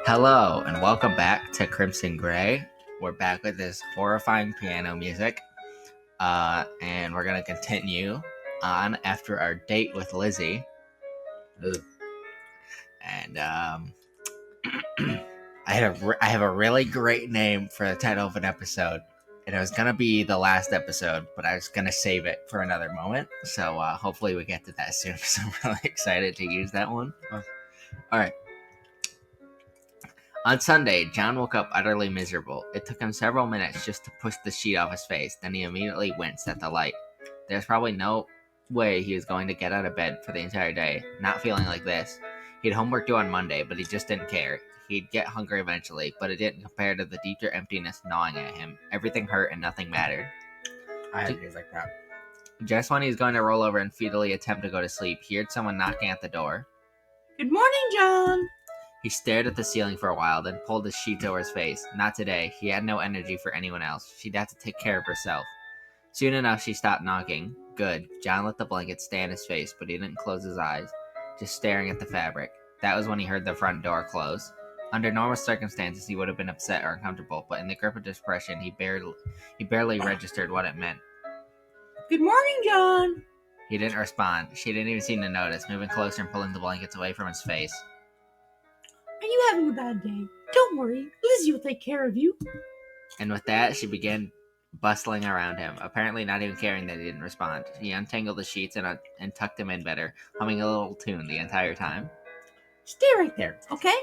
Hello, and welcome back to Crimson Gray. We're back with this horrifying piano music, and we're gonna continue on after our date with Lizzie. Ugh. And I have a really great name for the title of an episode, and it was gonna be the last episode, but I was gonna save it for another moment. So hopefully we get to that soon. So I'm really excited to use that one. All right. On Sunday, John woke up utterly miserable. It took him several minutes just to push the sheet off his face, then he immediately winced at the light. There's probably no way he was going to get out of bed for the entire day, not feeling like this. He had homework due on Monday, but he just didn't care. He'd get hungry eventually, but it didn't compare to the deeper emptiness gnawing at him. Everything hurt and nothing mattered. I had days like that. Just when he was going to roll over and futilely attempt to go to sleep, he heard someone knocking at the door. Good morning, John. He stared at the ceiling for a while, then pulled his sheets over his face. Not today. He had no energy for anyone else. She'd have to take care of herself. Soon enough, she stopped knocking. Good. John let the blanket stay on his face, but he didn't close his eyes, just staring at the fabric. That was when he heard the front door close. Under normal circumstances, he would have been upset or uncomfortable, but in the grip of depression, he barely registered what it meant. Good morning, John. He didn't respond. She didn't even seem to notice, moving closer and pulling the blankets away from his face. Are you having a bad day? Don't worry. Lizzie will take care of you. And with that, she began bustling around him, apparently not even caring that he didn't respond. She untangled the sheets and tucked him in better, humming a little tune the entire time. Stay right there, okay?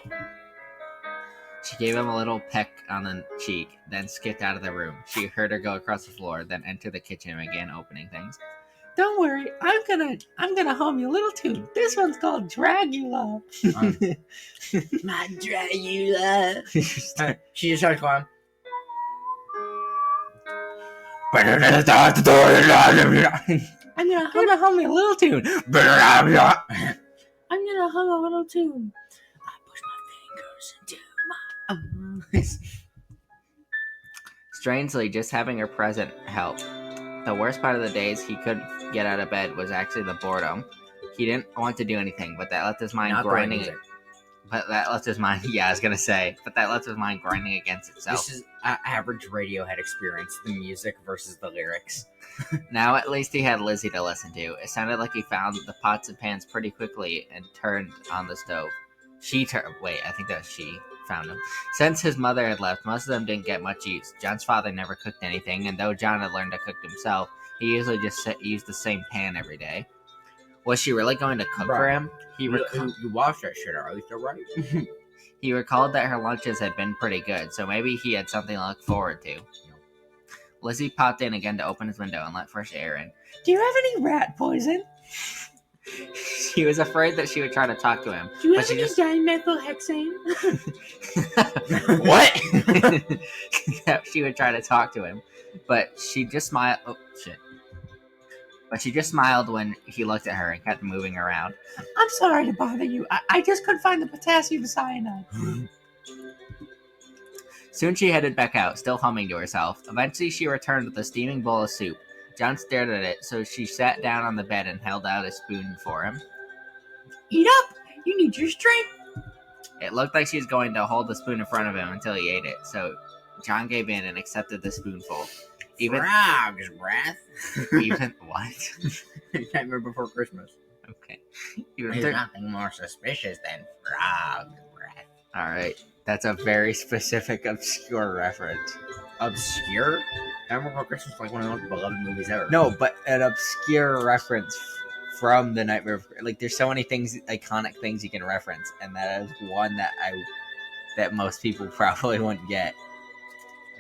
She gave him a little peck on the cheek, then skipped out of the room. She heard her go across the floor, then enter the kitchen and began opening things. Don't worry. I'm gonna hum you a little tune. This one's called Dragula. My Dragula. She just starts going. I'm gonna hum you a little tune. I'm gonna hum a little tune. I push my fingers into my eyes. Strangely, just having her present helped. The worst part of the days he couldn't get out of bed was actually the boredom. He didn't want to do anything, but that left his mind grinding. But that left his mind. Yeah, I was gonna say, but that left his mind grinding against itself. This is average Radiohead experience: the music versus the lyrics. Now at least he had Lizzie to listen to. It sounded like he found the pots and pans pretty quickly and turned on the stove. I think that was she found him. Since his mother had left, most of them didn't get much use. John's father never cooked anything, and though John had learned to cook himself, he usually just used the same pan every day. Was she really going to cook for him? You watched that shit, are you still right? He recalled that her lunches had been pretty good, so maybe he had something to look forward to. Lizzie popped in again to open his window and let fresh air in. Do you have any rat poison? She was afraid that she would try to talk to him. Do you have any dimethylhexane? What? She would try to talk to him, but she just smiled. Oh, shit. But she just smiled when he looked at her and kept moving around. I'm sorry to bother you. I just couldn't find the potassium cyanide. Soon she headed back out, still humming to herself. Eventually she returned with a steaming bowl of soup. John stared at it, so she sat down on the bed and held out a spoon for him. Eat up! You need your strength! It looked like she was going to hold the spoon in front of him until he ate it, so John gave in and accepted the spoonful. Frog's breath. Even what? Nightmare Before Christmas. Okay. There's nothing more suspicious than frog's breath. Alright, that's a very specific, obscure reference. Obscure? Nightmare Before Christmas is like one of the most beloved movies ever. No, but an obscure reference from the Nightmare. Like, there's so many things, iconic things you can reference, and that is one that most people probably wouldn't get.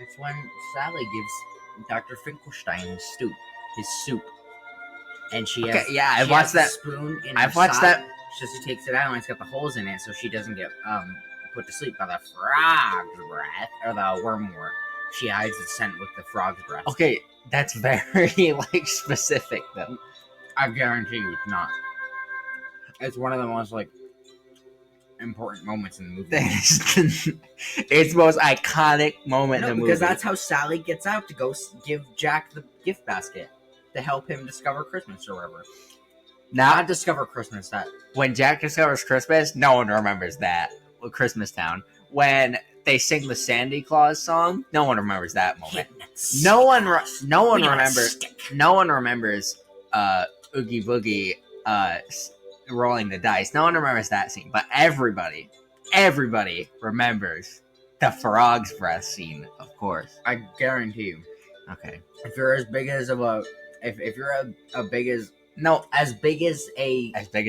It's when Sally gives Dr. Finkelstein his soup, and she has. Yeah, I've watched that spoon in I've her watched side, that. So she takes it out and it's got the holes in it, so she doesn't get put to sleep by the frog's breath or the wormwort. She hides the scent with the frog's breath. Okay, that's very specific though. I guarantee you, it's not. It's one of the most important moments in the movie. It's the most iconic moment in the movie. Because that's how Sally gets out to go give Jack the gift basket to help him discover Christmas or whatever. Now, Not discover Christmas. That when Jack discovers Christmas, no one remembers that. Christmas Town, when they sing the Sandy Claus song. No one remembers that moment. No one remembers Oogie Boogie rolling the dice. No one remembers that scene, but everybody remembers the frog's breath scene, of course. I guarantee you. Okay. If you're as big as of a, if you're as big as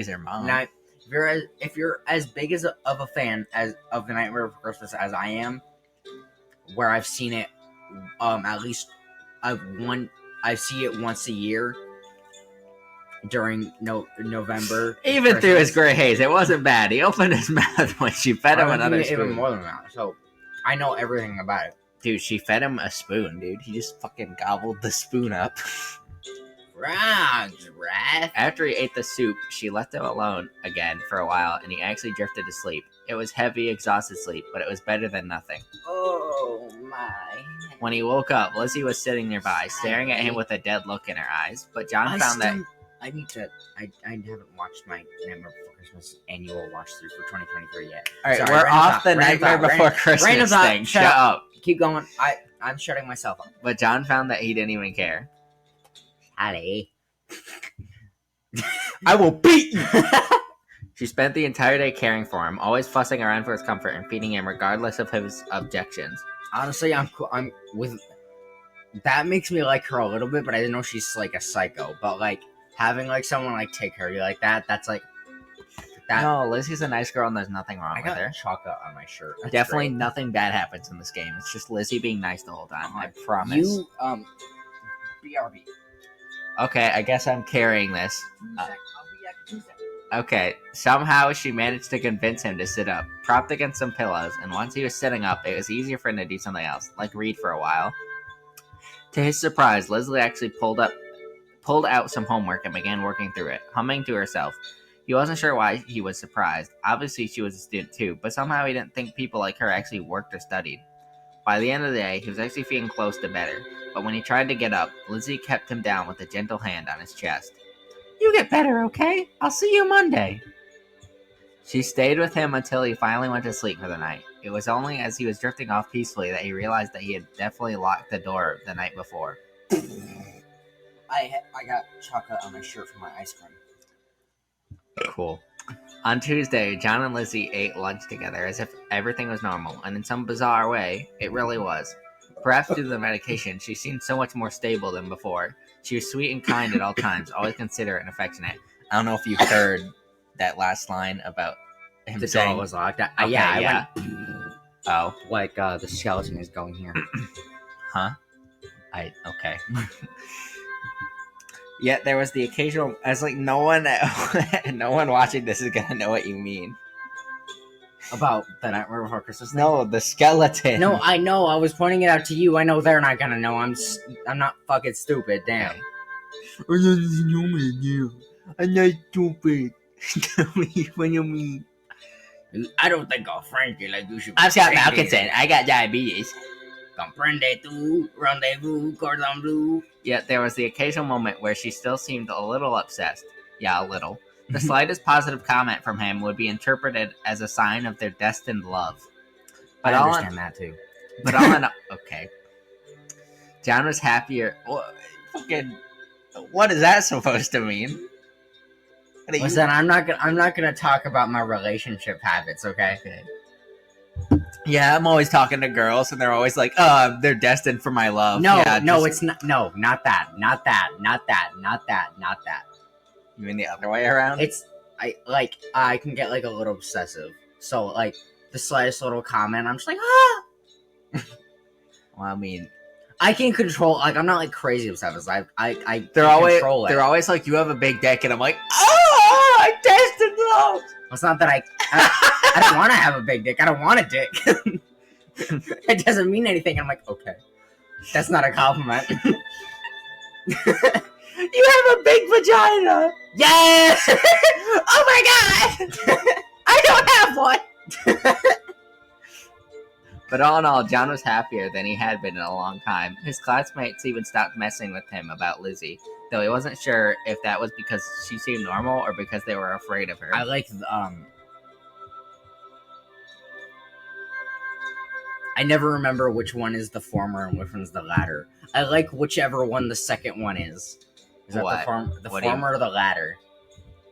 your mom. not, if you're as big as of a fan as of the Nightmare Before Christmas as I am, where I've seen it, at least I see it once a year during November. Even Christmas. through his gray haze, it wasn't bad. He opened his mouth when she fed him another spoon. Even more than that, so I know everything about it. Dude, she fed him a spoon, dude. He just fucking gobbled the spoon up. Frog's breath. After he ate the soup, she left him alone again for a while, and he actually drifted to sleep. It was heavy, exhausted sleep, but it was better than nothing. Oh my. When he woke up, Lizzie was sitting nearby, staring at him with a dead look in her eyes, but John found that... I haven't watched my Nightmare Before Christmas annual watch through for 2023 yet. Alright, we're off the Nightmare Before Christmas thing. Shut up. Keep going. I'm shutting myself up. But John found that he didn't even care. Hallie. I will beat you! She spent the entire day caring for him, always fussing around for his comfort and feeding him regardless of his objections. Honestly, I'm with... That makes me like her a little bit, but I didn't know she's like a psycho. But like, having like someone like take care of you like that, that's like... That, no, Lizzie's a nice girl and there's nothing wrong I with got her. chocolate on my shirt. That's Definitely great. nothing bad happens in this game. It's just Lizzie being nice the whole time. I promise. You, BRB. Okay, I guess I'm carrying this. Okay, somehow she managed to convince him to sit up, propped against some pillows, and once he was sitting up, it was easier for him to do something else, like read for a while. To his surprise, Leslie actually pulled out some homework and began working through it, humming to herself. He wasn't sure why he was surprised. Obviously, she was a student too, but somehow he didn't think people like her actually worked or studied. By the end of the day, he was actually feeling close to better, but when he tried to get up, Lizzie kept him down with a gentle hand on his chest. You get better, okay? I'll see you Monday. She stayed with him until he finally went to sleep for the night. It was only as he was drifting off peacefully that he realized that he had definitely locked the door the night before. I got chocolate on my shirt for my ice cream. Cool. On Tuesday, John and Lizzie ate lunch together as if everything was normal, and in some bizarre way, it really was. Perhaps due to the medication, she seemed so much more stable than before. She was sweet and kind at all times, always considerate and affectionate. I don't know if you heard that last line about him The saying... door was locked. Okay, I went, oh. like, the skeleton is going here. Huh? Okay. Yet there was the occasional... I was like, no one watching this is gonna know what you mean. About the Nightmare Before Christmas thing? No, the skeleton. No, I know. I was pointing it out to you. I know they're not gonna know. I'm not fucking stupid. Damn. I'm not stupid. What do you mean? I don't think I'll Frankie like you should. I've got Malkinson. I got diabetes. Comprende tu rendezvous cordon bleu. Yet there was the occasional moment where she still seemed a little obsessed. Yeah, a little. The slightest positive comment from him would be interpreted as a sign of their destined love. But I understand that too. But all in all, okay. John was happier. What is that supposed to mean? Listen, I'm not gonna talk about my relationship habits, okay? Yeah, I'm always talking to girls, and they're always like, they're destined for my love. No, yeah, no, it's not. No, not that. Not that. You mean the other way around? I can get like a little obsessive. So like the slightest little comment, I'm just like, ah. Well, I mean, I can control. Like I'm not like crazy obsessive. They're always control it. They're always like, you have a big dick, and I'm like, oh, I destined love. It's not that I don't want to have a big dick. I don't want a dick. It doesn't mean anything. I'm like, okay, that's not a compliment. You have a big vagina. Yes. Oh my god. I don't have one. But all in all, John was happier than he had been in a long time. His classmates even stopped messing with him about Lizzie, though he wasn't sure if that was because she seemed normal or because they were afraid of her. I like I never remember which one is the former and which one's the latter. I like whichever one the second one is. Is that What? the What do you- former or the latter?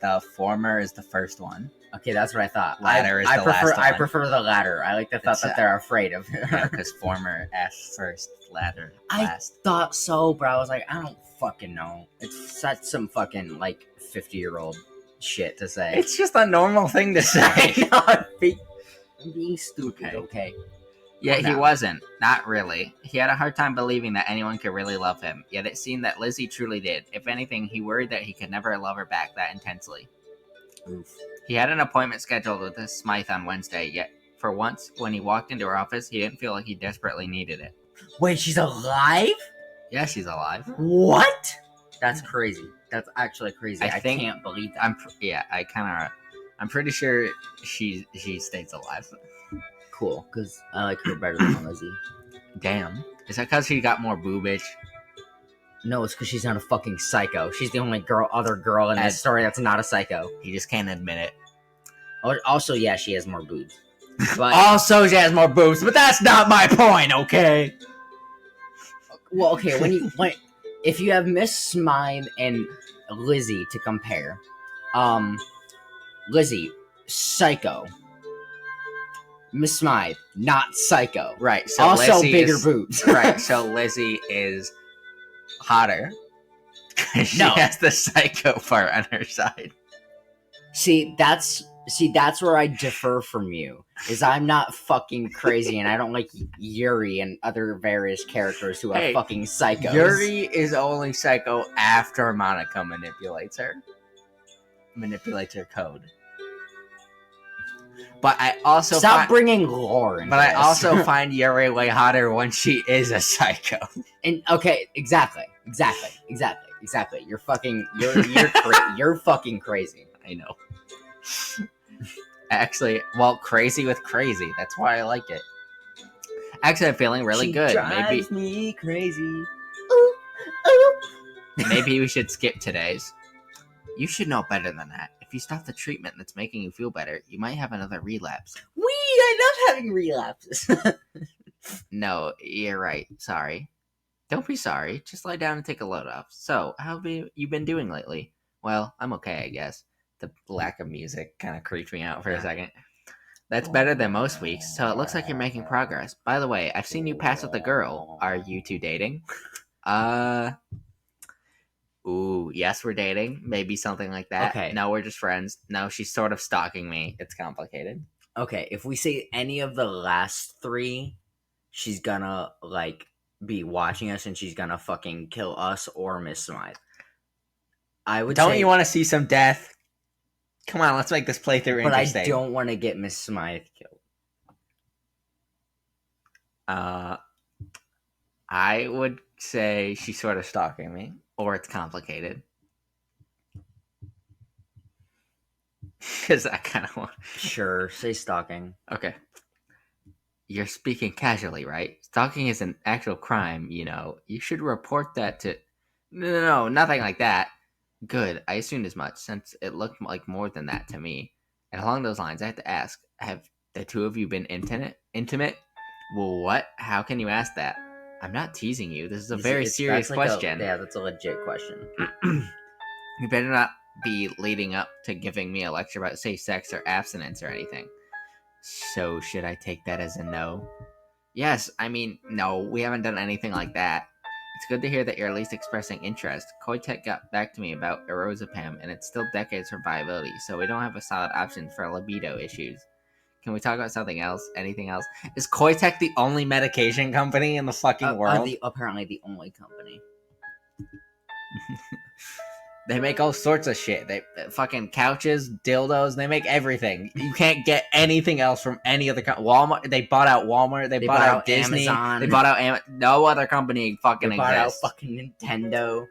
The former is the first one. Okay, that's what I thought. Latter is I the prefer, last I one. prefer the latter. I like the thought It's, that they're afraid of her. Because former F first, latter I last. thought so, but I was like, I don't fucking know. It's such some fucking, like, 50-year-old shit to say. It's just a normal thing to say. I'm being stupid, okay? Yet he No. wasn't. Not really. He had a hard time believing that anyone could really love him, yet it seemed that Lizzie truly did. If anything, he worried that he could never love her back that intensely. Oof. He had an appointment scheduled with Miss Smythe on Wednesday, yet for once, when he walked into her office, he didn't feel like he desperately needed it. Wait, she's alive? Yeah, she's alive. What? That's crazy. That's actually crazy. I I think- can't believe that. I'm pretty sure she stays alive. Cool, because I like her better than Lizzie. Damn. Is that because she got more boobage? No, it's because she's not a fucking psycho. She's the only other girl in And- this story that's not a psycho. He just can't admit it. Also, yeah, she has more boobs. But Also, she has more boobs, but that's not my point, okay? well, okay, when if you have Miss Smythe and Lizzie to compare, Lizzie, psycho. Miss Smythe, not psycho. Right, so Also, Lizzie bigger is, boobs. Right, so Lizzie is hotter. She No. has the psycho part on her side. See, that's where I differ from you. Is I'm not fucking crazy, and I don't like Yuri and other various characters who are Hey, fucking psychos. Yuri is only psycho after Monica manipulates her code. But I also Stop bringing lore into But I this. also find Yuri way hotter when she is a psycho. And okay, exactly. You're fucking you're fucking crazy. I know. Actually, well, crazy with crazy. That's why I like it. Actually, I'm feeling really good. Drives me crazy. Maybe we should skip today's. You should know better than that. If you stop the treatment that's making you feel better, you might have another relapse. I love having relapses. No, you're right. Sorry. Don't be sorry. Just lie down and take a load off. So, how have you been doing lately? Well, I'm okay, I guess. The lack of music kind of creeped me out for a second. That's better than most weeks, so it looks like you're making progress. By the way, I've seen you pass with a girl. Are you two dating? Ooh, yes, we're dating. Maybe something like that. Okay. No, we're just friends. No, she's sort of stalking me. It's complicated. Okay, if we say any of the last three, she's gonna like be watching us and she's gonna fucking kill us or Miss Smythe. I would Don't say, you want to see some death? Come on, let's make this playthrough but interesting. I don't want to get Miss Smythe killed. I would say she's sort of stalking me, or it's complicated. Because I kind of want. Sure, say stalking. Okay. You're speaking casually, right? Stalking is an actual crime, you know. You should report that to. No, nothing like that. Good, I assumed as much, since it looked like more than that to me. And along those lines, I have to ask, have the two of you been intimate? Well, what? How can you ask that? I'm not teasing you. This is a very serious that's like question. Yeah, that's a legit question. You better not be leading up to giving me a lecture about safe sex or abstinence or anything. So, should I take that as a no? Yes, I mean, no, we haven't done anything like that. It's good to hear that you're at least expressing interest. Koitek got back to me about erozepam, and it's still decades from viability, so we don't have a solid option for libido issues. Can we talk about something else? Anything else? Is Koitek the only medication company in the fucking world? Apparently the only company. They make all sorts of shit. They fucking couches, dildos. They make everything. You can't get anything else from any other company. Walmart. They bought out Walmart. They bought out Disney. Amazon. They bought out no other company fucking They bought out exists. fucking Nintendo.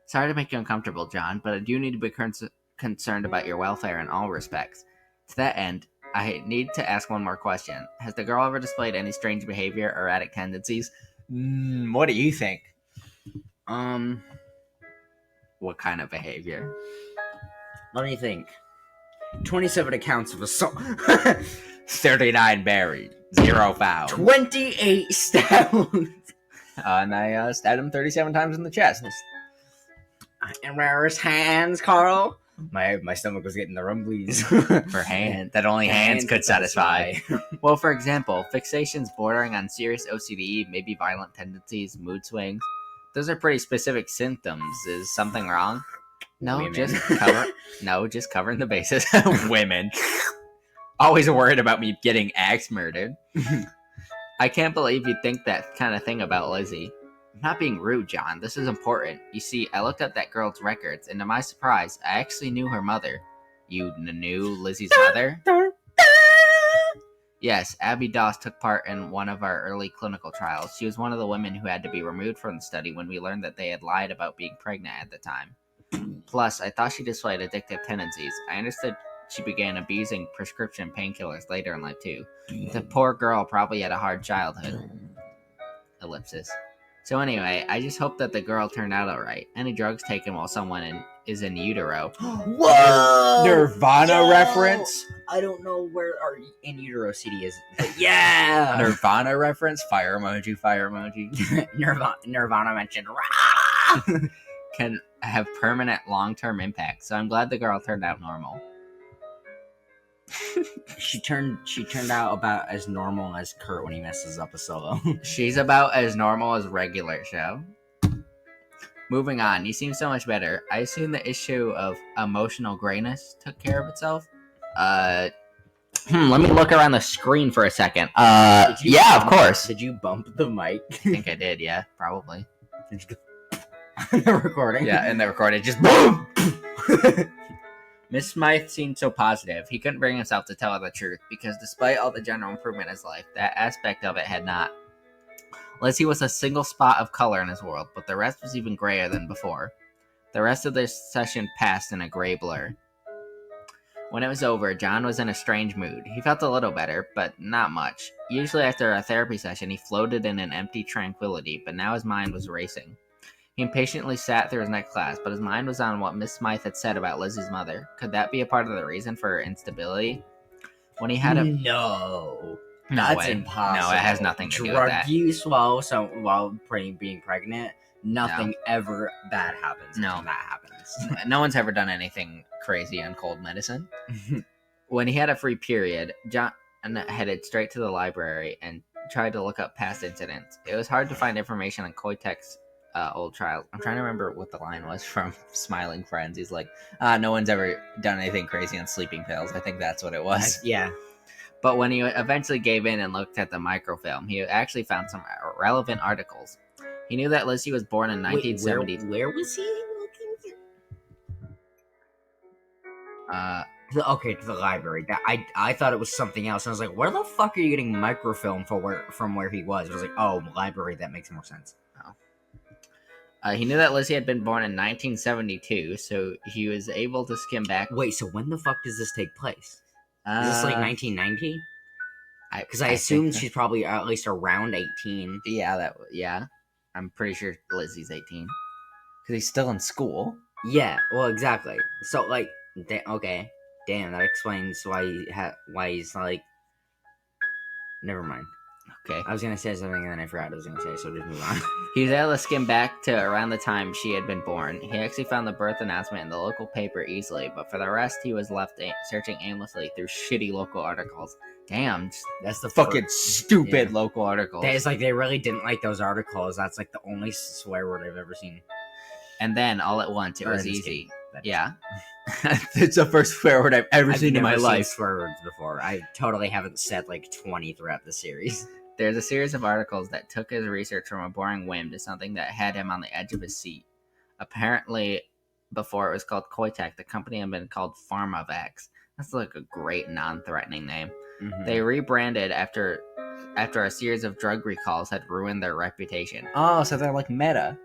Sorry to make you uncomfortable, John, but I do need to be concerned about your welfare in all respects. To that end, I need to ask one more question. Has the girl ever displayed any strange behavior or erratic tendencies? What do you think? What kind of behavior? Let me think. 27 accounts of assault. 39 buried. 0 found. 28 stab wounds. And I stabbed him 37 times in the chest. And where is hands, Carl? My stomach was getting the rumblies. For hand that only hands could satisfy. Well, for example, fixations bordering on serious OCD, maybe violent tendencies, mood swings. Those are pretty specific symptoms. Is something wrong? No, Women. just covering the bases. Women. Always worried about me getting axe murdered. I can't believe you think that kind of thing about Lizzie. I'm not being rude, John. This is important. You see, I looked up that girl's records, and to my surprise, I actually knew her mother. You knew Lizzie's mother? Yes, Abby Doss took part in one of our early clinical trials. She was one of the women who had to be removed from the study when we learned that they had lied about being pregnant at the time. Plus, I thought she displayed addictive tendencies. I understood she began abusing prescription painkillers later in life, too. The poor girl probably had a hard childhood. Ellipsis. So anyway, I just hope that the girl turned out alright. Any drugs taken while someone is in utero. Whoa! Nirvana Yo! reference? I don't know where our in utero CD is. But yeah! Nirvana reference? Fire emoji, fire emoji. Nirvana mentioned Rah! Can have permanent long-term impact, so I'm glad the girl turned out normal. She turned out about as normal as Kurt when he messes up a solo. She's about as normal as regular show. Moving on, you seem so much better. I assume the issue of emotional grayness took care of itself. Let me look around the screen for a second. Yeah, of course. Did you bump the mic? I think I did, yeah, probably. The recording. Yeah, in the recording, just boom! Miss Smythe seemed so positive. He couldn't bring himself to tell her the truth, because despite all the general improvement in his life, that aspect of it had not. Lizzie was a single spot of color in his world, but the rest was even grayer than before. The rest of this session passed in a gray blur. When it was over, John was in a strange mood. He felt a little better, but not much. Usually after a therapy session, he floated in an empty tranquility, but now his mind was racing. He impatiently sat through his next class, but his mind was on what Miss Smythe had said about Lizzie's mother. Could that be a part of the reason for her instability? When he had a... No. No That's way. impossible. No, it has nothing to do with Drug that. use while being pregnant, nothing ever bad happens. No. When that happens. No one's ever done anything crazy on cold medicine. When he had a free period, John headed straight to the library and tried to look up past incidents. It was hard to find information on Koitek's old trial. I'm trying to remember what the line was from Smiling Friends. He's like, no one's ever done anything crazy on sleeping pills. I think that's what it was. Yeah. But when he eventually gave in and looked at the microfilm, he actually found some relevant articles. He knew that Lizzie was born in 1970. Where was he looking? To the library. I thought it was something else. I was like, where the fuck are you getting microfilm from where he was? I was like, oh, library. That makes more sense. He knew that Lizzie had been born in 1972, so he was able to skim back. Wait, so when the fuck does this take place? Is this like 1990? Because I assume she's probably at least around 18. Yeah. I'm pretty sure Lizzie's 18. Because he's still in school. Yeah, well, exactly. So, like, okay. Damn, that explains why he's like... Never mind. Okay. I was going to say something and then I forgot what I was going to say, so just move on. He was able to skim back to around the time she had been born. He actually found the birth announcement in the local paper easily, but for the rest, he was left searching aimlessly through shitty local articles. Damn, that's the fucking stupid local articles. It's like they really didn't like those articles. That's like the only swear word I've ever seen. And then, all at once, it was easy. Yeah. It's the first swear word I've ever seen in my life. Swear words before. I totally haven't said like 20 throughout the series. There's a series of articles that took his research from a boring whim to something that had him on the edge of his seat. Apparently, before it was called Koitek, the company had been called PharmaVax. That's like a great non-threatening name. Mm-hmm. They rebranded after a series of drug recalls had ruined their reputation. Oh, so they're like Meta.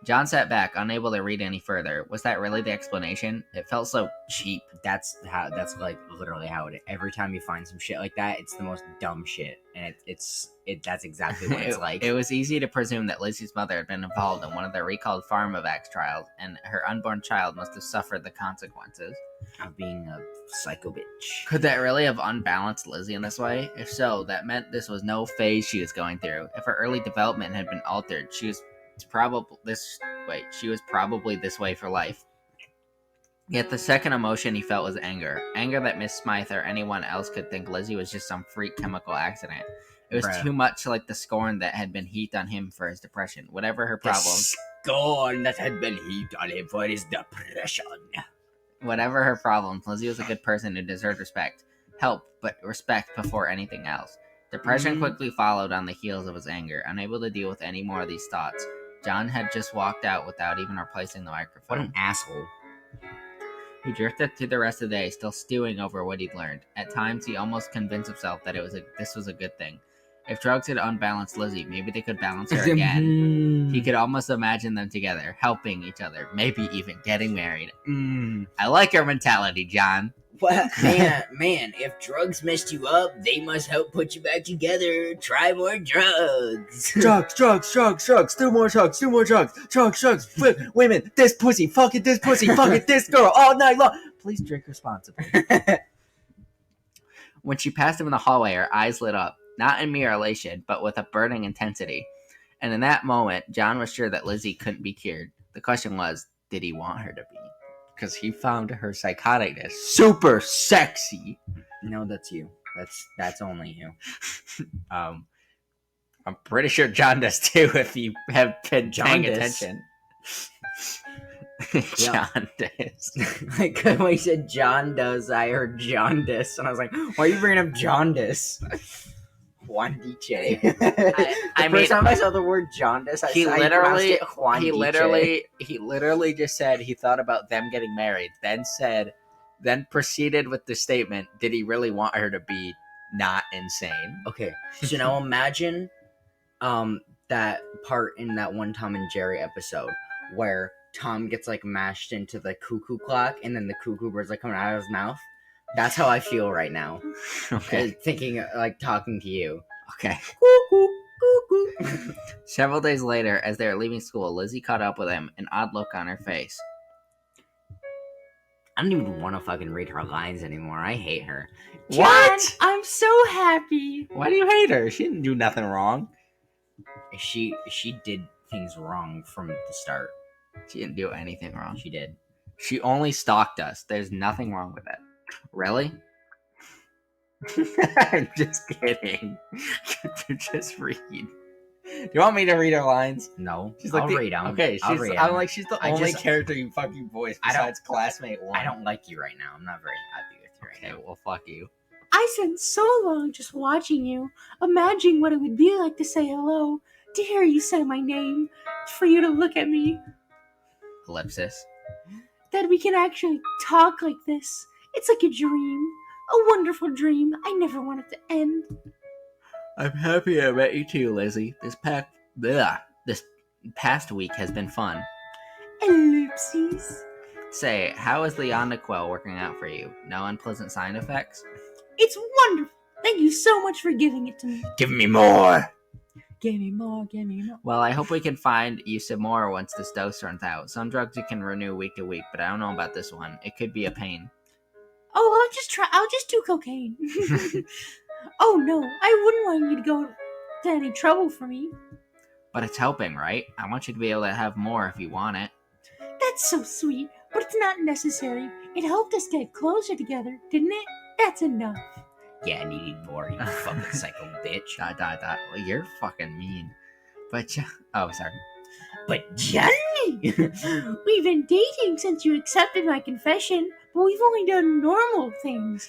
John sat back, unable to read any further. Was that really the explanation? It felt so cheap. That's like literally how it is. Every time you find some shit like that, it's the most dumb shit, and that's exactly what it's like. It was easy to presume that Lizzie's mother had been involved in one of the recalled Pharmavax trials, and her unborn child must have suffered the consequences of being a psycho bitch. Could that really have unbalanced Lizzie in this way? If so, that meant this was no phase she was going through. If her early development had been altered, she was probably this way for life. Yet the second emotion he felt was anger. Anger that Miss Smythe or anyone else could think Lizzie was just some freak chemical accident. It was too much like the scorn that had been heaped on him for his depression. Whatever her problems. Scorn that had been heaped on him for his depression. Whatever her problems, Lizzie was a good person who deserved respect. Help, but respect before anything else. Depression quickly followed on the heels of his anger. Unable to deal with any more of these thoughts, John had just walked out without even replacing the microphone. What an asshole. He drifted through the rest of the day, still stewing over what he'd learned. At times, he almost convinced himself that this was a good thing. If drugs had unbalanced Lizzie, maybe they could balance her again. He could almost imagine them together, helping each other, maybe even getting married. I like your mentality, John. Well, man, if drugs messed you up, they must help put you back together. Try more drugs. Drugs, do more drugs, women, this pussy, fuck it, this girl, all night long. Please drink responsibly. When she passed him in the hallway, her eyes lit up, not in mere elation, but with a burning intensity. And in that moment, John was sure that Lizzie couldn't be cured. The question was, did he want her to be? Because he found her psychoticness super sexy. No, that's you. That's only you. I'm pretty sure John does too. If you have been paying attention. John does. Like when he said John does, I heard jaundice, and I was like, "Why are you bringing up jaundice?" Juan DJ. The first time I saw the word jaundice, he literally just said he thought about them getting married. Then proceeded with the statement: did he really want her to be not insane? Okay, so now imagine, that part in that one Tom and Jerry episode where Tom gets like mashed into the cuckoo clock, and then the cuckoo birds like coming out of his mouth. That's how I feel right now. Okay. Thinking, like, talking to you. Okay. Cuckoo, cuckoo. Several days later, as they were leaving school, Lizzie caught up with him, an odd look on her face. I don't even want to fucking read her lines anymore. I hate her. What? John, I'm so happy. Why do you hate her? She didn't do nothing wrong. She did things wrong from the start. She didn't do anything wrong. She did. She only stalked us. There's nothing wrong with it. Really? I'm just kidding. Just read. Do you want me to read her lines? No. She's like I'll read them. Okay, I'll read them. She's the only character you fucking voice besides classmate 1. I don't like you right now. I'm not very happy with you right now. Okay, well, fuck you. I spent so long just watching you, imagining what it would be like to say hello, to hear you say my name, for you to look at me, Ellipsis. that we can actually talk like this. It's like a dream. A wonderful dream. I never want it to end. I'm happy I met you too, Lizzie. This past week has been fun. Ellipses. Say, how is the Yondaquil working out for you? No unpleasant side effects? It's wonderful. Thank you so much for giving it to me. Give me more! Give me more, give me more. Well, I hope we can find you some more once this dose runs out. Some drugs you can renew week to week, but I don't know about this one. It could be a pain. Oh, I'll just do cocaine. Oh no, I wouldn't want you to go to any trouble for me. But it's helping, right? I want you to be able to have more if you want it. That's so sweet, but it's not necessary. It helped us get closer together, didn't it? That's enough. Yeah, I needed more, you fucking psycho bitch. Well, you're fucking mean. But, oh, sorry. But Johnny! We've been dating since you accepted my confession, but we've only done normal things.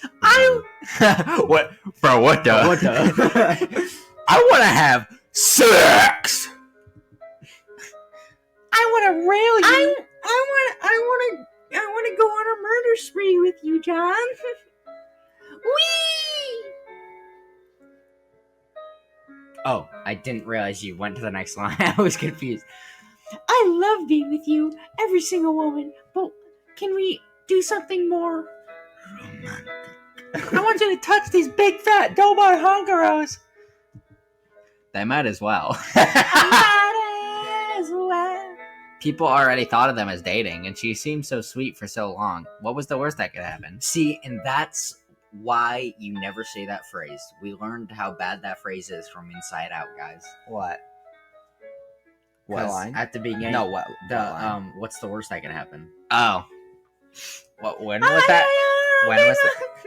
What? For what the? What the? I want to have sex! I want to rail you. I want to go on a murder spree with you, John. Whee! Oh, I didn't realize you went to the next line. I was confused. I love being with you every single moment, but can we do something more romantic? I want you to touch these big fat Dobar Honkaros. They might as well. Might as well. People already thought of them as dating, and she seemed so sweet for so long. What was the worst that could happen? See, and that's why you never say that phrase. We learned how bad that phrase is from Inside Out, guys. What? What 'Cause line? at the beginning, No, what line? what's the worst that can happen? Oh. What? When was that?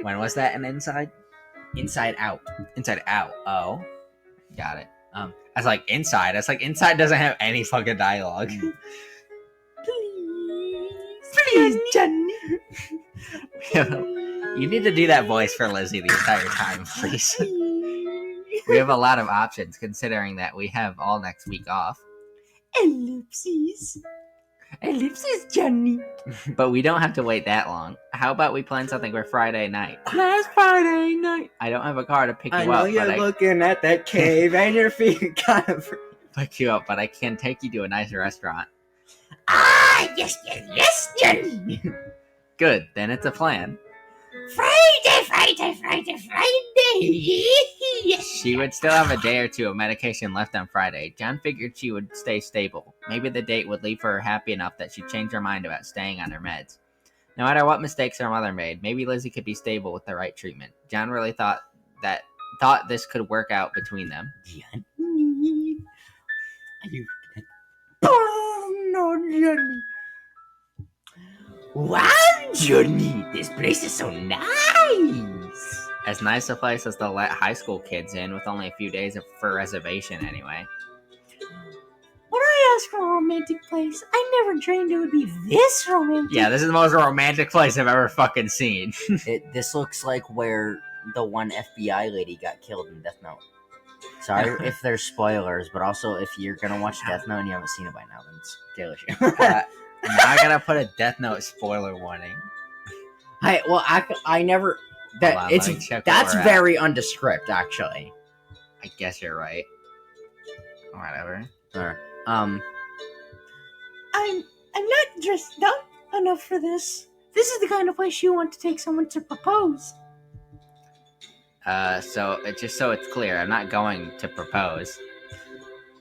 When was that an Inside? Inside Out. Inside Out. Oh. Got it. I was like, Inside. I was like, Inside doesn't have any fucking dialogue. Please, Jenny. You need to do that voice for Lizzie the entire time, please. We have a lot of options, considering that we have all next week off. Ellipses. Ellipses, Jenny. But we don't have to wait that long. How about we plan something for Friday night? Last Friday night. I don't have a car to pick you I know up, you're but looking at that cave and you're feeling kind of. I can take you to a nice restaurant. Ah, yes, Jenny. Good, then it's a plan. Friday. Yes. She would still have a day or two of medication left on Friday. John figured she would stay stable. Maybe the date would leave her happy enough that she'd change her mind about staying on her meds. No matter what mistakes her mother made, maybe Lizzie could be stable with the right treatment. John really thought this could work out between them. Jenny. Are you? Oh, no, Jenny. Wow, Johnny, this place is so nice. As nice a place as they'll let high school kids in, with only a few days for reservation anyway. When I asked for a romantic place, I never dreamed it would be this romantic. Yeah, this is the most romantic place I've ever fucking seen. This looks like where the one FBI lady got killed in Death Note. Sorry if there's spoilers, but also if you're gonna watch Death Note and you haven't seen it by now, then it's Taylor Swift. Now I gotta put a Death Note spoiler warning. I never. That Hold on, it's let me check that's where we're at. very undescript, actually. I guess you're right. Whatever. Or, I'm not dressed up enough for this. This is the kind of place you want to take someone to propose. So just so it's clear, I'm not going to propose.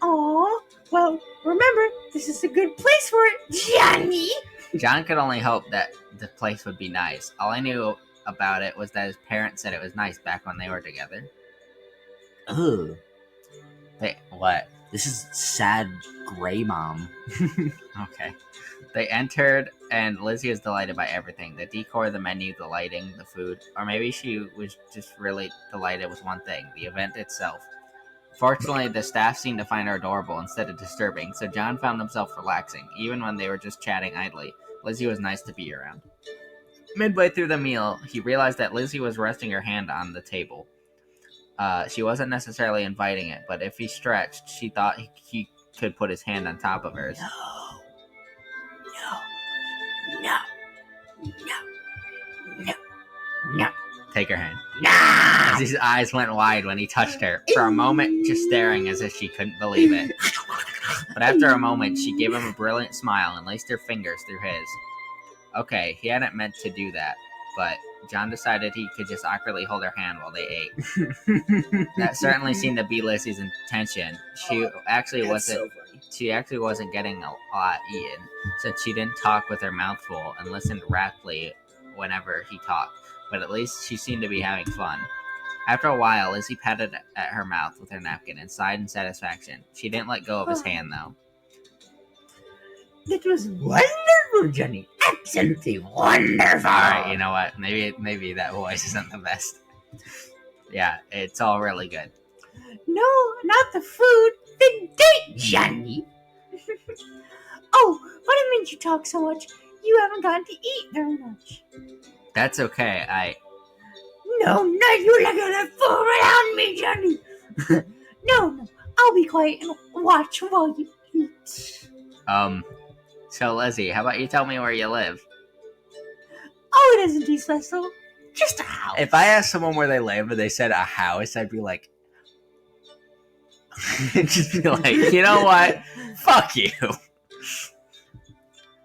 Aw, well, remember, this is a good place for it, Johnny. John could only hope that the place would be nice. All I knew about it was that his parents said it was nice back when they were together. ugh, What? this is sad gray mom. Okay. They entered, and Lizzie was delighted by everything. The decor, the menu, the lighting, the food. Or maybe she was just really delighted with one thing, the event itself. Fortunately, the staff seemed to find her adorable instead of disturbing, so John found himself relaxing, even when they were just chatting idly. Lizzie was nice to be around. Midway through the meal, he realized that Lizzie was resting her hand on the table. She wasn't necessarily inviting it, but if he stretched, she thought he could put his hand on top of hers. No. Take her hand. Nah. As his eyes went wide when he touched her, for a moment just staring as if she couldn't believe it. But after a moment, she gave him a brilliant smile and laced her fingers through his. Okay, he hadn't meant to do that, but John decided he could just awkwardly hold her hand while they ate. That certainly seemed to be Lizzie's intention. She actually wasn't getting a lot eaten, since she didn't talk with her mouth full and listened raptly whenever he talked, but at least she seemed to be having fun. After a while, Lizzie patted at her mouth with her napkin and sighed in satisfaction. She didn't let go of his hand, though. It was wonderful, Johnny. Absolutely wonderful. Alright, you know what? Maybe that voice isn't the best. Yeah, it's all really good. No, not the food. The date, Johnny. Oh, but it means you talk so much. You haven't gotten to eat very much. That's okay, No, you look at that fool around me, Johnny. No, I'll be quiet and watch while you eat. So Lizzie, how about you tell me where you live? Oh, it isn't too special. Just a house. If I asked someone where they live and they said a house, I'd be like... just be like, you know what? Fuck you.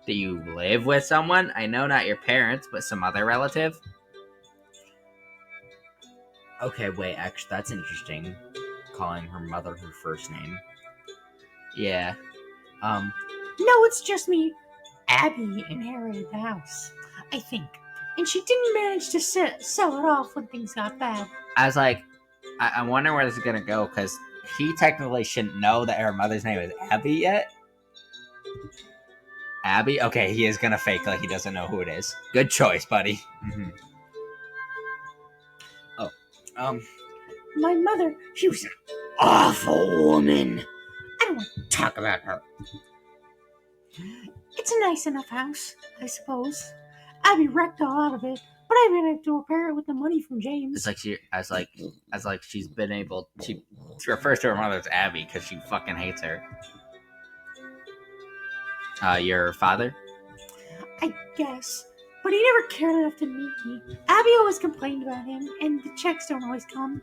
Do you live with someone? I know not your parents, but some other relative? Okay, wait, actually, that's interesting. Calling her mother her first name. Yeah. No, it's just me. Abby inherited the house, I think. And she didn't manage to sell it off when things got bad. I was like, I wonder where this is gonna go, because he technically shouldn't know that her mother's name is Abby yet. Abby? Okay, he is gonna fake like he doesn't know who it is. Good choice, buddy. Mm-hmm. Oh, My mother, she was an awful woman. I don't want to talk about her. It's a nice enough house, I suppose. Abby wrecked a lot of it, but I've been able to repair it with the money from James. It's like she's been able. She refers to her mother as Abby because she fucking hates her. Your father? I guess. But he never cared enough to meet me. Abby always complained about him, and the checks don't always come.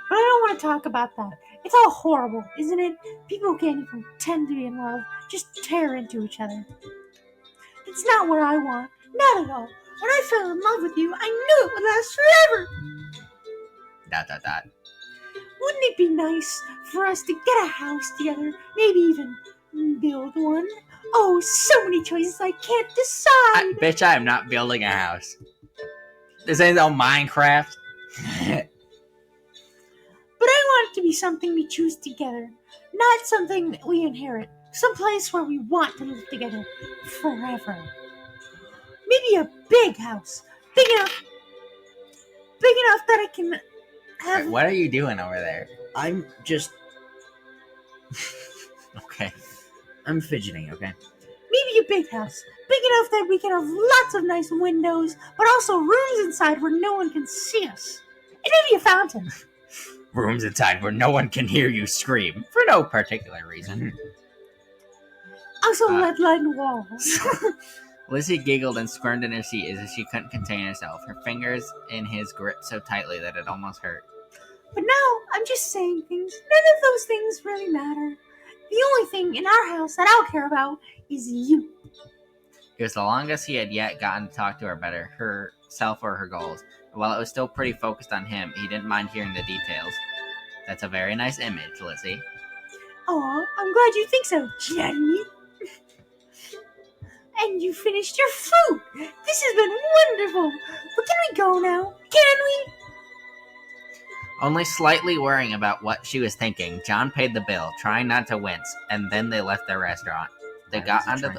But I don't want to talk about that. It's all horrible, isn't it? People who can't even pretend to be in love just tear into each other. It's not what I want. Not at all. When I fell in love with you, I knew it would last forever. ... Wouldn't it be nice for us to get a house together? Maybe even build one? Oh, so many choices I can't decide. Bitch, I am not building a house. This ain't no Minecraft. But I want it to be something we choose together, not something that we inherit. Someplace where we want to live together forever. Maybe a big house, big enough that I can have. Wait, what are you doing over there? I'm just... Okay. I'm fidgeting, okay? Maybe a big house, big enough that we can have lots of nice windows, but also rooms inside where no one can see us. And maybe a fountain. Rooms inside where no one can hear you scream for no particular reason. Also lead-lined walls. Lizzie giggled and squirmed in her seat as if she couldn't contain herself, her fingers in his grip so tightly that it almost hurt. But now, I'm just saying things. None of those things really matter. The only thing in our house that I'll care about is you. It was the longest he had yet gotten to talk to her about herself or her goals. And while it was still pretty focused on him, he didn't mind hearing the details. That's a very nice image, Lizzie. Aw, I'm glad you think so, Jenny. And you finished your food. This has been wonderful. But can we go now? Can we? Only slightly worrying about what she was thinking, John paid the bill, trying not to wince, and then they left the restaurant. They got onto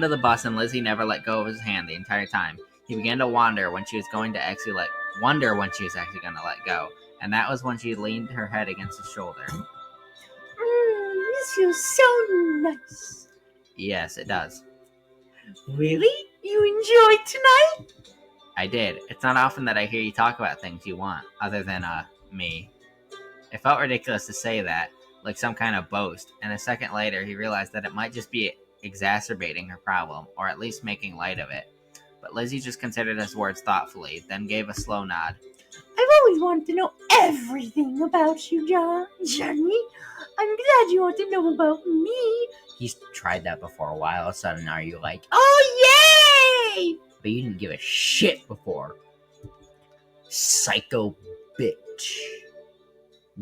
the bus, and Lizzie never let go of his hand the entire time. He began to wonder when she was actually going to let go, and that was when she leaned her head against his shoulder. This feels so nice. Yes, it does. Really? You enjoyed tonight? I did. It's not often that I hear you talk about things you want, other than, me. It felt ridiculous to say that, like some kind of boast, and a second later he realized that it might just be exacerbating her problem, or at least making light of it. But Lizzie just considered his words thoughtfully, then gave a slow nod. I've always wanted to know everything about you, Johnny. I'm glad you want to know about me. He's tried that before a while. All of a sudden, are you like, oh, yay! But you didn't give a shit before. Psycho bitch.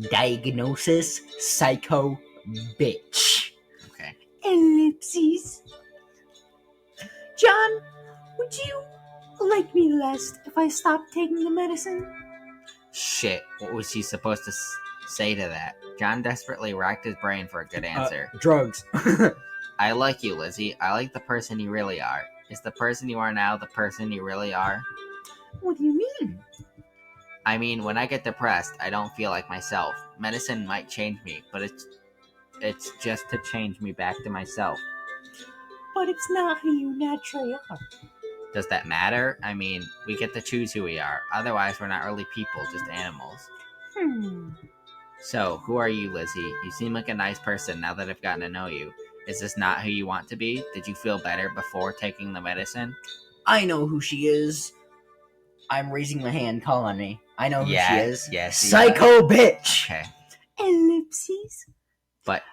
Diagnosis, psycho bitch. Okay. Ellipses. John, would you like me less if I stopped taking the medicine? Shit, what was he supposed to say to that? John desperately racked his brain for a good answer. Drugs. I like you, Lizzie. I like the person you really are. Is the person you are now the person you really are? What do you mean? I mean, when I get depressed, I don't feel like myself. Medicine might change me, but it's just to change me back to myself. But it's not who you naturally are. Does that matter? I mean, we get to choose who we are. Otherwise, we're not really people, just animals. So, who are you, Lizzie? You seem like a nice person now that I've gotten to know you. Is this not who you want to be? Did you feel better before taking the medicine? I know who she is. I'm raising my hand. Call on me. I know who she is. Yes. Psycho bitch. Okay. Ellipses. But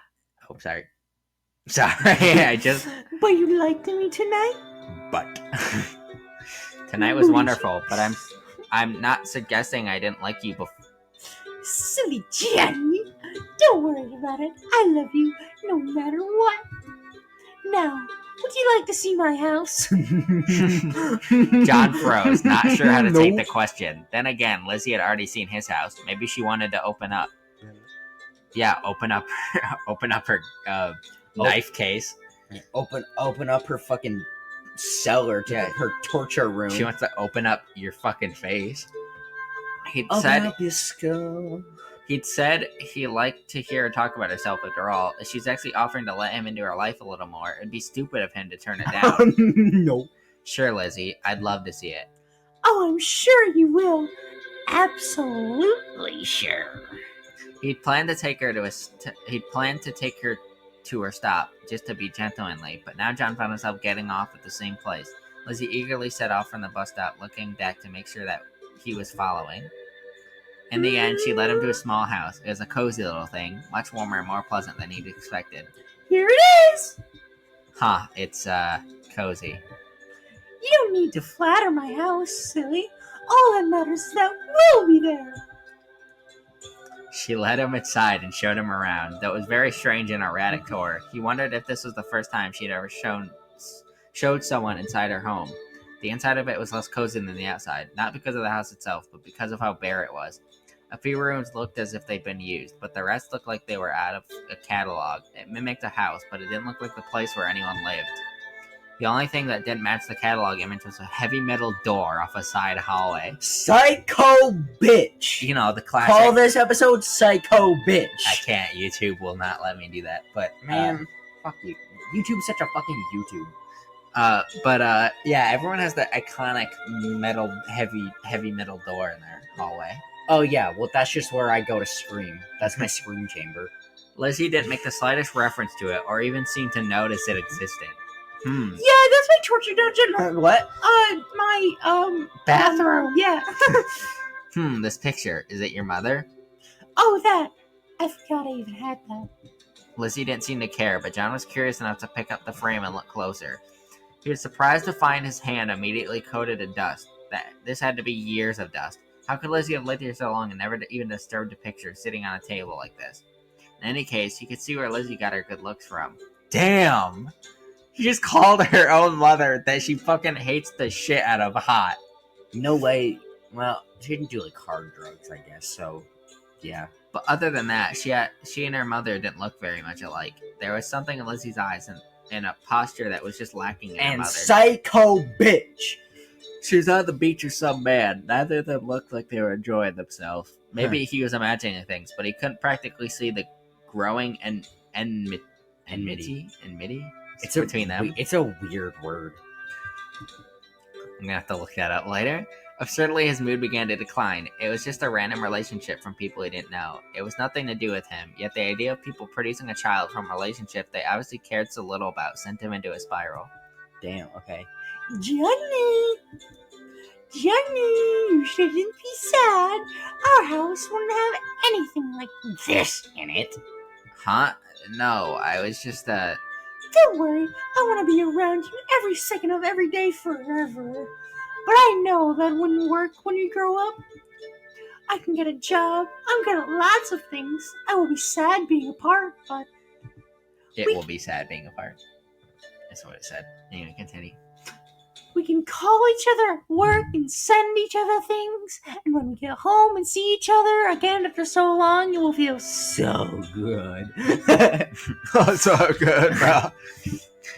Oh, sorry. Sorry, I just... But you liked me tonight? But... Tonight was wonderful, but I'm not suggesting I didn't like you before. Silly Jenny. Don't worry about it. I love you no matter what. Now, would you like to see my house? John froze, not sure how to take the Nope. question. Then again, Lizzie had already seen his house. Maybe she wanted to open up. Yeah, open up her knife case. Open up her fucking cellar to her torture room. She wants to open up your fucking face. He'd Open said up your skull. He'd said he liked to hear her talk about herself. After all, if she's actually offering to let him into her life a little more, it'd be stupid of him to turn it down. No. Sure, Lizzie, I'd love to see it. Oh, I'm sure you will. Absolutely sure. He'd planned to take her to her stop, just to be gentlemanly, but now John found himself getting off at the same place. Lizzie eagerly set off from the bus stop, looking back to make sure that he was following. In the end, she led him to a small house. It was a cozy little thing, much warmer and more pleasant than he'd expected. Here it is. Huh, it's, cozy. You don't need to flatter my house, silly. All that matters is that we'll be there. She led him inside and showed him around. Though it was very strange and erratic to her, he wondered if this was the first time she'd ever showed someone inside her home. The inside of it was less cozy than the outside, not because of the house itself, but because of how bare it was. A few rooms looked as if they'd been used, but the rest looked like they were out of a catalog. It mimicked a house, but it didn't look like the place where anyone lived. The only thing that didn't match the catalog image was a heavy metal door off a side hallway. Psycho bitch. You know, the classic... Call this episode Psycho Bitch. I can't. YouTube will not let me do that. But Man, fuck you. YouTube's such a fucking YouTube. Yeah, everyone has that iconic metal, heavy metal door in their hallway. Oh yeah, well that's just where I go to scream. That's my scream chamber. Lizzie didn't make the slightest reference to it, or even seem to notice it existed. Yeah, that's my torture dungeon. What? My Bathroom? Yeah. This picture. Is it your mother? Oh, that. I forgot I even had that. Lizzie didn't seem to care, but John was curious enough to pick up the frame and look closer. He was surprised to find his hand immediately coated in dust. This had to be years of dust. How could Lizzie have lived here so long and never even disturbed a picture sitting on a table like this? In any case, he could see where Lizzie got her good looks from. Damn! He just called her own mother that she fucking hates the shit out of hot. No way. Well, she didn't do like hard drugs, I guess. So, yeah. But other than that, she and her mother didn't look very much alike. There was something in Lizzie's eyes and a posture that was just lacking in her And mother. Psycho bitch. She was on the beach with some man. Neither of them looked like they were enjoying themselves. Maybe he was imagining things, but he couldn't practically see the growing enmity. It's between them. It's a weird word. I'm gonna have to look that up later. Absurdly, his mood began to decline. It was just a random relationship from people he didn't know. It was nothing to do with him, yet the idea of people producing a child from a relationship they obviously cared so little about sent him into a spiral. Damn, okay. Johnny, you shouldn't be sad. Our house wouldn't have anything like this in it. Huh? No, I was just, Don't worry, I want to be around you every second of every day forever. But I know that wouldn't work when you grow up. I can get a job, I'm good at lots of things. I will be sad being apart, but... It will be sad being apart. That's what it said. Anyway, continue. We can call each other at work and send each other things. And when we get home and see each other again after so long, it will feel so good. Oh, so good, bro.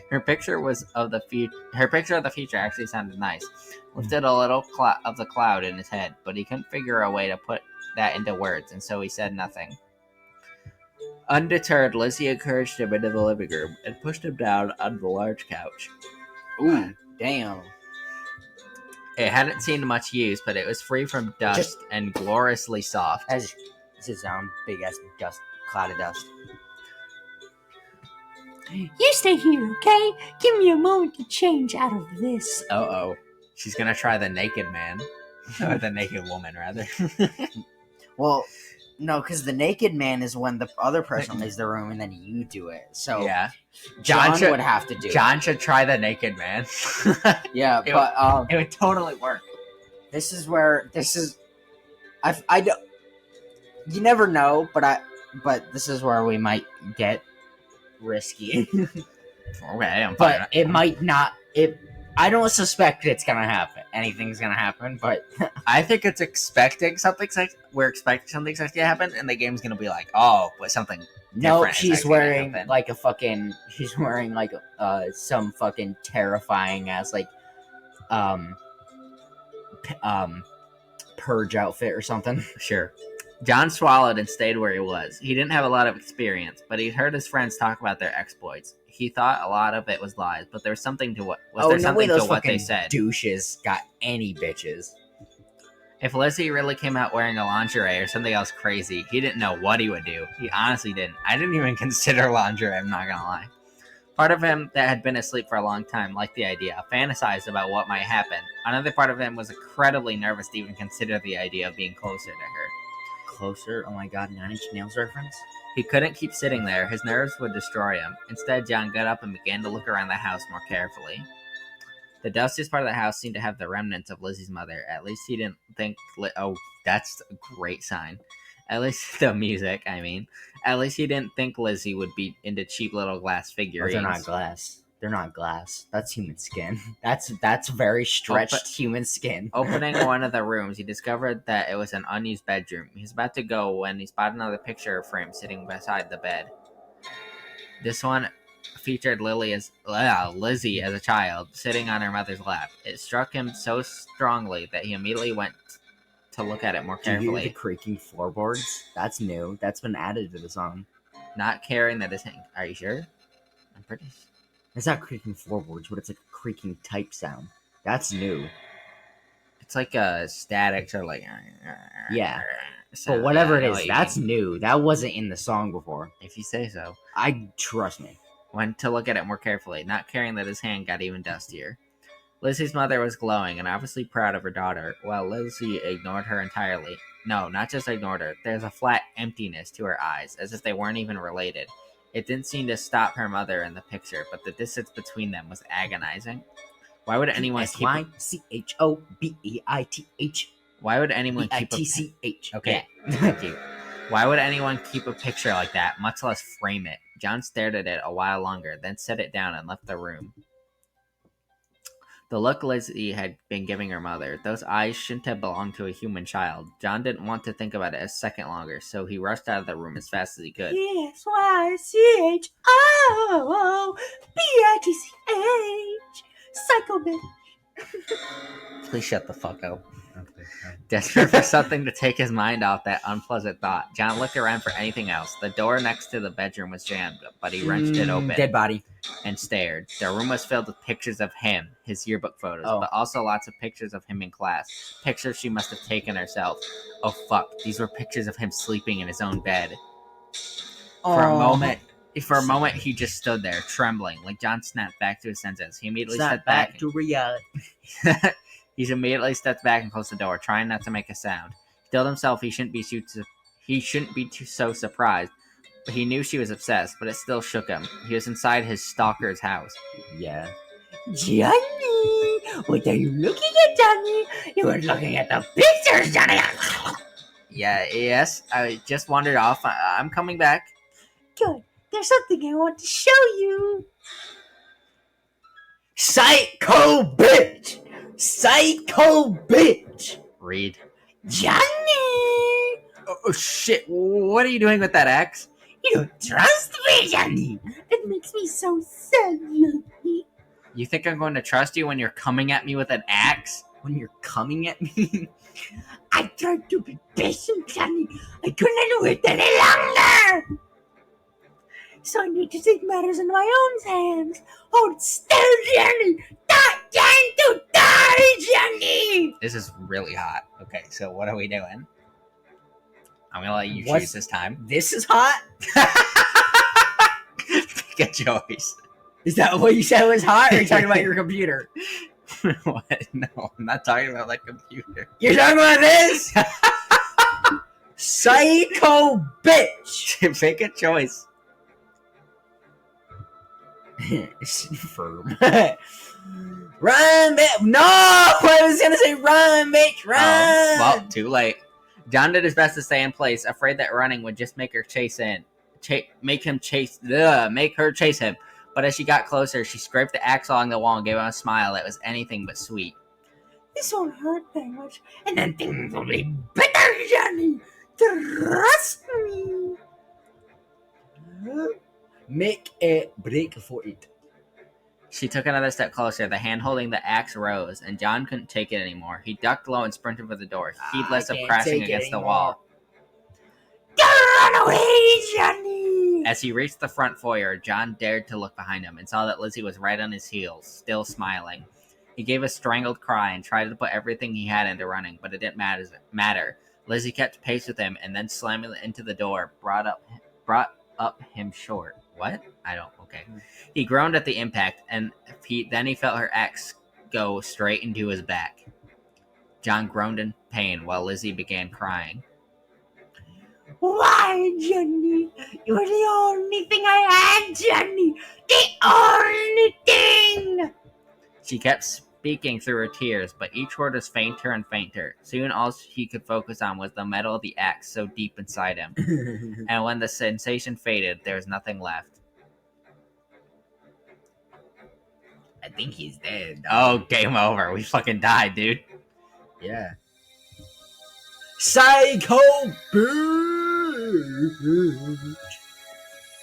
Her picture of the future actually sounded nice. Lifted a little of the cloud in his head, but he couldn't figure a way to put that into words, and so he said nothing. Undeterred, Lizzie encouraged him into the living room and pushed him down on the large couch. Ooh, damn. It hadn't seen much use, but it was free from dust and gloriously soft. As this sound big ass dust, cloud of dust. You stay here, okay? Give me a moment to change out of this. Uh-oh. She's gonna try the naked man. Or the naked woman, rather. Well, No, because the naked man is when the other person leaves the room and then you do it. So Yeah. John should- would have to do John should try the naked man. it. Yeah, it but It would totally work. this is I don't, you never know, but this is where we might get risky. Okay, I'm fine. But it might not. I don't suspect it's gonna happen. Anything's gonna happen, but I think it's expecting something. We're expecting something sexy to happen, and the game's gonna be like, "Oh, but something." no, different is she's actually gonna wearing happen. like a fucking. She's wearing like some fucking terrifying ass like purge outfit or something. Sure. John swallowed and stayed where he was. He didn't have a lot of experience, but he'd heard his friends talk about their exploits. He thought a lot of it was lies, but there was something to what was there no something way those to what they fucking said. douches got any bitches. If Lizzie really came out wearing a lingerie or something else crazy, he didn't know what he would do. He honestly didn't. I didn't even consider lingerie, I'm not gonna lie. Part of him that had been asleep for a long time liked the idea, fantasized about what might happen. Another part of him was incredibly nervous to even consider the idea of being closer to her. Closer? Oh my god, 9 Inch Nails reference? He couldn't keep sitting there. His nerves would destroy him. Instead, John got up and began to look around the house more carefully. The dustiest part of the house seemed to have the remnants of Lizzie's mother. At least he didn't think... Oh, that's a great sign. At least the music, I mean. At least he didn't think Lizzie would be into cheap little glass figurines. They're not glass. They're not glass. That's human skin. That's very stretched human skin. Opening one of the rooms, he discovered that it was an unused bedroom. He was about to go when he spotted another picture frame sitting beside the bed. This one featured Lizzie as a child, sitting on her mother's lap. It struck him so strongly that he immediately went to look at it more Do you hear carefully. the creaking floorboards? That's new. That's been added to the song. Not caring that his hand... Are you sure? I'm pretty sure. It's not creaking floorboards, but it's like a creaking type sound. That's new. It's like a static or like... Yeah. sound. But whatever I it know is, what you that's mean. new. That wasn't in the song before. If you say so. Trust me. Went to look at it more carefully, not caring that his hand got even dustier. Lizzie's mother was glowing and obviously proud of her daughter, while Lizzie ignored her entirely. No, not just ignored her. There's a flat emptiness to her eyes, as if they weren't even related. It didn't seem to stop her mother in the picture, but the distance between them was agonizing. Why would anyone keep... SYCHOBEITH. Why would anyone keep a... BITCH. Okay, thank you. Why would anyone keep a picture like that, much less frame it? John stared at it a while longer, then set it down and left the room. The look Lizzie had been giving her mother, those eyes shouldn't have belonged to a human child. John didn't want to think about it a second longer, so he rushed out of the room as fast as he could. SYCHOBITCH. Psycho bitch. Please shut the fuck up. Desperate for something to take his mind off that unpleasant thought, John looked around for anything else. The door next to the bedroom was jammed, but he wrenched it open Dead body. and stared. The room was filled with pictures of him, his yearbook photos, but also lots of pictures of him in class. Pictures she must have taken herself. Oh fuck, these were pictures of him sleeping in his own bed. For a moment, he just stood there, trembling. Like John snapped back to his senses. He immediately stepped back to reality. He immediately stepped back and closed the door, trying not to make a sound. He told himself he shouldn't be so surprised, but he knew she was obsessed, but it still shook him. He was inside his stalker's house. Yeah. Johnny! What are you looking at, Johnny? You were looking at the pictures, Johnny! Yes, I just wandered off. I'm coming back. Good. There's something I want to show you. Psycho bitch! Psycho bitch! Read. Johnny! Oh shit, what are you doing with that axe? You don't trust me, Johnny! That makes me so sad, Johnny. You think I'm going to trust you when you're coming at me with an axe? When you're coming at me? I tried to be patient, Johnny. I couldn't wait any longer! So I need to take matters into my own hands. Hold still, Johnny! Not time to die, Johnny! This is really hot. Okay, so what are we doing? I'm gonna let you What's- choose this time. This is hot? Pick a choice. Is that what you said was hot, or are you talking about your computer? What? No, I'm not talking about that computer. You're talking about this? Psycho bitch! Make a choice. Firm. Run, bitch! No! I was gonna say run, bitch! Run! Oh, well, too late. John did his best to stay in place, afraid that running would just make her chase make her chase him. But as she got closer, she scraped the axe along the wall and gave him a smile that was anything but sweet. This won't hurt that much, and then things will be better, Johnny. Trust me. Make a break for it. She took another step closer. The hand holding the axe rose, and John couldn't take it anymore. He ducked low and sprinted for the door, heedless of crashing against the wall. Run away, Johnny! As he reached the front foyer, John dared to look behind him and saw that Lizzie was right on his heels, still smiling. He gave a strangled cry and tried to put everything he had into running, but it didn't matter. Lizzie kept pace with him, and then slamming into the door, brought up him short. What? Okay. He groaned at the impact, and then he felt her axe go straight into his back. John groaned in pain while Lizzie began crying. Why, Johnny? You were the only thing I had, Johnny! The only thing! She kept speaking through her tears, but each word was fainter and fainter. Soon all he could focus on was the metal of the axe so deep inside him. And when the sensation faded, there was nothing left. I think he's dead. Oh, game over. We fucking died, dude. Yeah. Psycho bitch!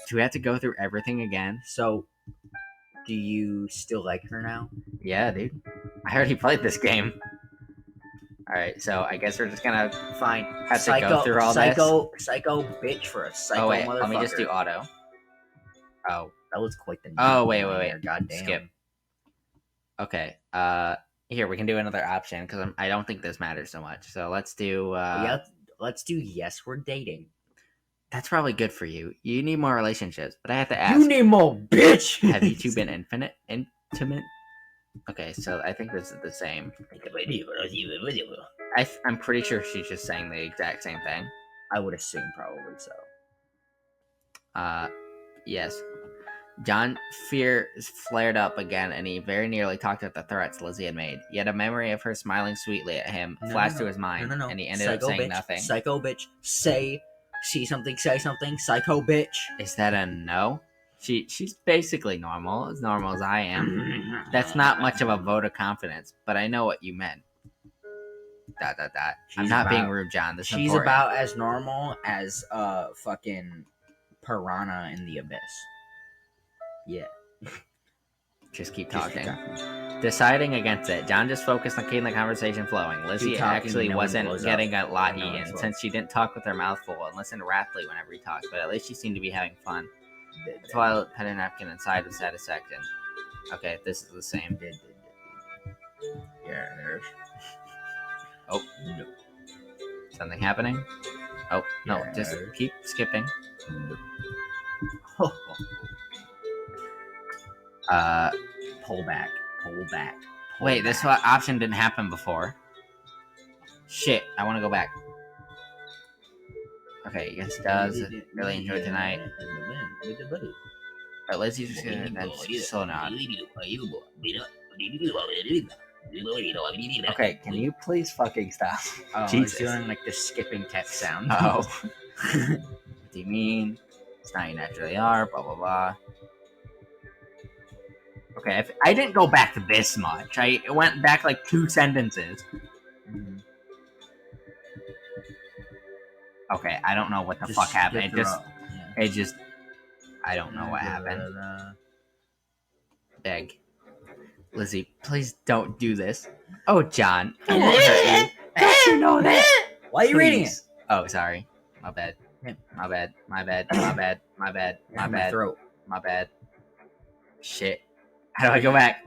Do we have to go through everything again? So, do you still like her now? Yeah, dude. I already played this game. Alright, so I guess we're just gonna Fine. have to go through all this. Psycho bitch for a psycho Wait, motherfucker. let me just do auto. Oh. That was quite the Oh, wait. God damn. Skip. Okay, here, we can do another option, because I don't think this matters so much. So let's do, let's do yes, we're dating. That's probably good for you. You need more relationships, but I have to ask. You need more, bitch! Have you two been intimate? Okay, so I think this is the same. I'm pretty sure she's just saying the exact same thing. I would assume probably so. Yes. John's fears flared up again, and he very nearly talked about the threats Lizzie had made. Yet a memory of her smiling sweetly at him flashed through his mind, and he ended up saying nothing. Psycho bitch, see something, say something, psycho bitch. Is that a no? She's basically normal as I am. That's not much of a vote of confidence, but I know what you meant. ... I'm not being rude, John. This is she's important. about as normal as fucking piranha in the abyss. Yeah. Just keep talking. Deciding against it, John just focused on keeping the conversation flowing. Lizzie actually wasn't getting a lot eaten, since she didn't talk with her mouth full and listened wrathfully whenever he talked, but at least she seemed to be having fun. The toilet had a napkin inside with satisfaction. Okay, this is the same. Yeah, there's. Oh, no. Something happening? Oh, no, Yeah. just keep skipping. Pull back. Wait, this option didn't happen before. Shit, I want to go back. Okay, yes, does. Really enjoyed tonight. But Lizzie's just gonna that's so not. Okay, can you please fucking stop? Oh, Jesus. he's doing like the skipping text sound. Oh. What do you mean? It's not you naturally are, blah blah blah. Okay, if I didn't go back this much. I went back like 2 sentences. Okay, I don't know what the fuck happened. I don't know what happened. Beg. Lizzie, please don't do this. Oh, John. I won't hurt you. Don't you know that? Why are you reading it? Oh, sorry. My bad. My Throat. bad. Shit. How do I go back?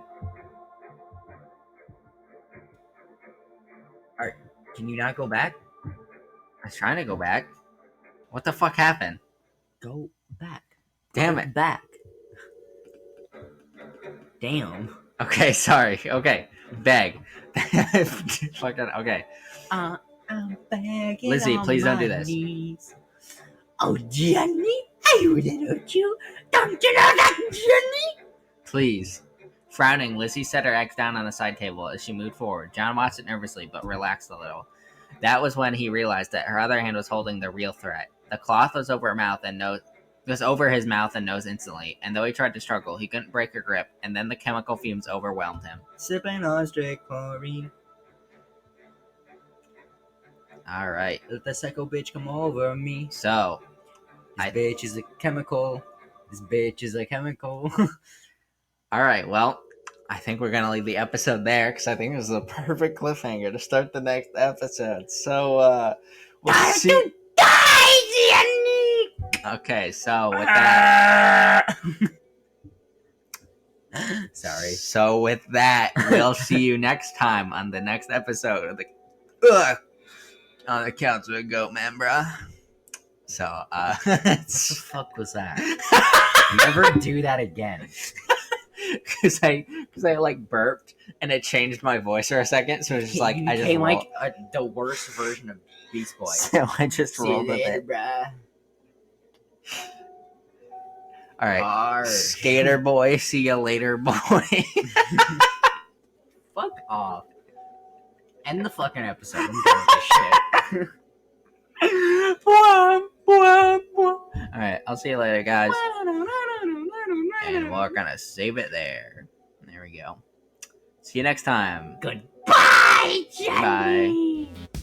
Alright, can you not go back? I was trying to go back. What the fuck happened? Go back. Damn it. Back. Damn. Okay, sorry. Okay. Beg. Fucking, okay. I'm begging Lizzie, on please don't my do this. knees. Oh, Jenny, I wouldn't hurt you. Don't you know that, Jenny? Please. Frowning, Lizzie set her eggs down on the side table as she moved forward. John watched it nervously, but relaxed a little. That was when he realized that her other hand was holding the real threat. The cloth was over her mouth and nose. Was over his mouth and nose instantly, and though he tried to struggle, he couldn't break her grip, and then the chemical fumes overwhelmed him. Sipping on straight chlorine. Alright, Let the psycho bitch come over me. so, This bitch is a chemical. This bitch is a chemical. alright, well, I think we're gonna leave the episode there, because I think this is a perfect cliffhanger to start the next episode. So, we'll see. Die, Jenny! Okay, so with that. Sorry. So with that, we'll see you next time on the next episode of the on the couch with Goatman, bruh. So What the fuck was that? Never do that again. because I like burped and it changed my voice for a second, so it's just like You I just became rolled. like the worst version of Beast Boy. So I just See you rolled with later, it. bruh. All right, Arr. skater boy, see you later, boy. Fuck off. End the fucking episode. I'm done with this shit. All right, I'll see you later, guys. And we're gonna save it there. There we go. See you next time. Goodbye, Jenny. Bye.